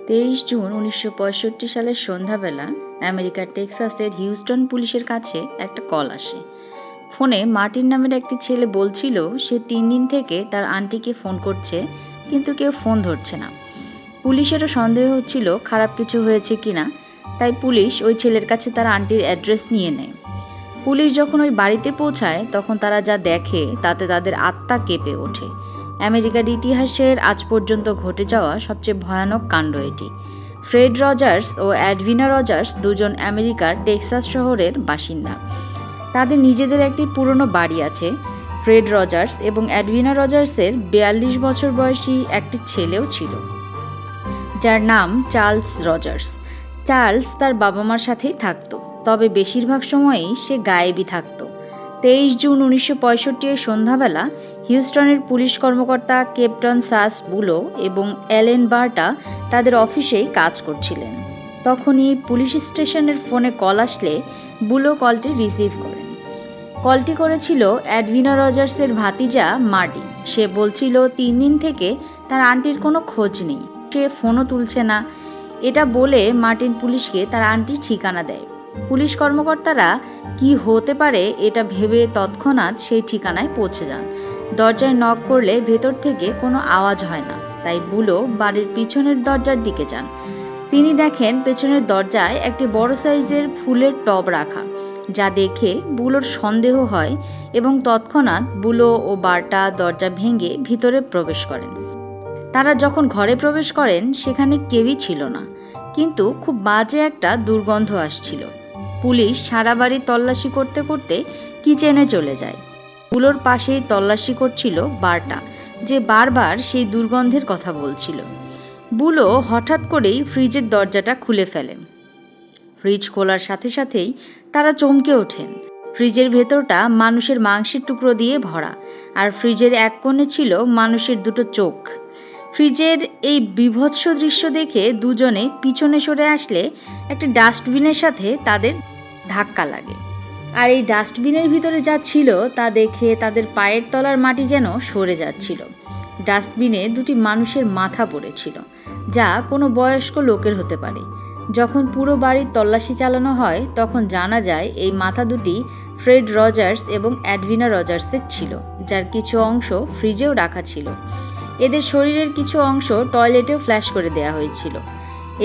23 June 1965 সালের সন্ধ্যাবেলা আমেরিকার টেক্সাসের হিউস্টন পুলিশের কাছে একটা কল আসে। ফোনে মার্টিন নামের একটি ছেলে বলছিল সে 3 দিন থেকে তার আন্টিকে ফোন করছে, কিন্তু কেউ ফোন ধরছে না। পুলিশেরও সন্দেহ হচ্ছিল খারাপ কিছু হয়েছে কিনা, তাই পুলিশ ওই ছেলের কাছে তার আন্টির অ্যাড্রেস নিয়ে নেয়। পুলিশ যখন ওই বাড়িতে পৌঁছায় তখন তারা যা দেখে তাতে তাদের আত্মা কেঁপে ওঠে। আমেরিকার ইতিহাসের আজ পর্যন্ত ঘটে যাওয়া সবচেয়ে ভয়ানক কাণ্ড এটি। ফ্রেড রজার্স ও অ্যাডভিনা রজার্স দুজন আমেরিকার টেক্সাস শহরের বাসিন্দা। তাদের নিজেদের একটি পুরনো বাড়ি আছে। ফ্রেড রজার্স এবং অ্যাডভিনা রজার্সের 42 বছর বয়সী একটি ছেলেও ছিল, যার নাম চার্লস রজার্স। চার্লস তার বাবা মার সাথেই থাকতো, তবে বেশিরভাগ সময়ই সে গায়েবী থাকত। 23 জুন 1965 সন্ধ্যাবেলা হিউস্টনের পুলিশ কর্মকর্তা ক্যাপ্টেন সাস বুলো এবং অ্যালেন বার্টা তাদের অফিসেই কাজ করছিলেন। তখনই পুলিশ স্টেশনের ফোনে কল আসলে বুলো কলটি রিসিভ করেন। কলটি করেছিল অ্যাডভিনা রজার্সের ভাতিজা মার্টিন। সে বলছিল 3 দিন থেকে তার আন্টির কোনো খোঁজ নেই, সে ফোনও তুলছে না। এটা বলে মার্টিন পুলিশকে তার আন্টির ঠিকানা দেয়। পুলিশ কর্মকর্তারা কি হতে পারে এটা ভেবে তৎক্ষণাৎ সেই ঠিকানায় পৌঁছে যান। দরজায় নক করলে ভেতর থেকে কোনো আওয়াজ হয় না, তাই বুলো বাড়ির পিছনের দরজার দিকে যান। তিনি দেখেন পেছনের দরজায় একটি বড় সাইজের ফুলের টব রাখা, যা দেখে বুলোর সন্দেহ হয় এবং তৎক্ষণাৎ বুলো ও বার্টা দরজা ভেঙে ভিতরে প্রবেশ করেন। তারা যখন ঘরে প্রবেশ করেন সেখানে কেউই ছিল না, কিন্তু খুব বাজে একটা দুর্গন্ধ আসছিল। পুলিশ সারা বাড়ি তল্লাশি করতে করতে কিচেনে চলে যায়। বুলোর পাশেই তল্লাশি করছিল বার্টা, যে বারবার সেই দুর্গন্ধের কথা বলছিল। বুলো হঠাৎ করেই ফ্রিজের দরজাটা খুলে ফেলেন। ফ্রিজ খোলার সাথে সাথেই তারা চমকে ওঠেন। ফ্রিজের ভেতরটা মানুষের মাংসের টুকরো দিয়ে ভরা, আর ফ্রিজের এক কোণে ছিল মানুষের দুটো চোখ। ফ্রিজের এই বীভৎস দৃশ্য দেখে দুজনে পিছনে সরে আসলে একটা ডাস্টবিনের সাথে তাদের ধাক্কা লাগে। আর এই ডাস্টবিনের ভিতরে যা ছিল তা দেখে তাদের পায়ের তলার মাটি যেন সরে যাচ্ছিল। ডাস্টবিনে দুটি মানুষের মাথা পড়েছিল, যা কোনো বয়স্ক লোকের হতে পারে। যখন পুরো বাড়ির তল্লাশি চালানো হয় তখন জানা যায় এই মাথা দুটি ফ্রেড রজার্স এবং অ্যাডভিনা রজার্সের ছিল, যার কিছু অংশ ফ্রিজেও রাখা ছিল। এদের শরীরের কিছু অংশ টয়লেটেও ফ্ল্যাশ করে দেওয়া হয়েছিল।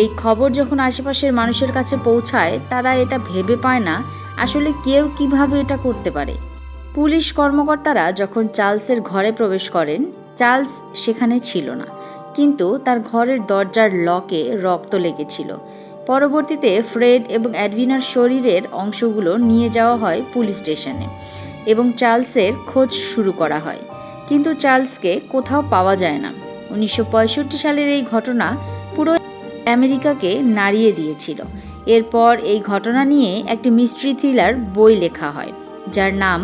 এই খবর যখন আশেপাশের মানুষের কাছে পৌঁছায় তারা এটা ভেবে পায় না আসলে কেউ কিভাবে এটা করতে পারে। পুলিশ কর্মকর্তারা যখন চার্লসের ঘরে প্রবেশ করেন, চার্লস সেখানে ছিল না, কিন্তু তার ঘরের দরজার লকে রক্ত লেগেছিল। পরবর্তীতে ফ্রেড এবং অ্যাডভিনার শরীরের অংশগুলো নিয়ে যাওয়া হয় পুলিশ স্টেশনে এবং চার্লসের খোঁজ শুরু করা হয়, কিন্তু চার্লসকে কোথাও পাওয়া যায় না। 1965 সালের এই ঘটনা পুরো আমেরিকাকে নাড়িয়ে দিয়েছিল। এরপর এই ঘটনা নিয়ে একটি মিস্ট্রি থ্রিলার বই লেখা হয়, যার নাম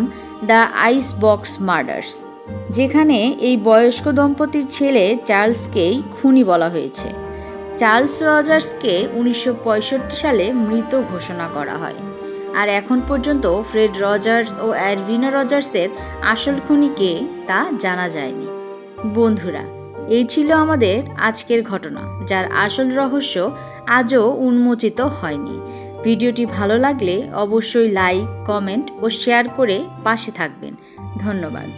দ্য আইস বক্স মার্ডার্স, যেখানে এই বয়স্ক দম্পতির ছেলে চার্লসকেই খুনি বলা হয়েছে। চার্লস রজার্সকে 1965 সালে মৃত ঘোষণা করা হয়, আর এখন পর্যন্ত ফ্রেড রজার্স ও অ্যাডভিনা রজার্সের আসল খুনি কে তা জানা যায়নি। বন্ধুরা, এই ছিল আমাদের আজকের ঘটনা, যার আসল রহস্য আজও উন্মোচিত হয়নি। ভিডিওটি ভালো লাগলে অবশ্যই লাইক, কমেন্ট ও শেয়ার করে পাশে থাকবেন। ধন্যবাদ।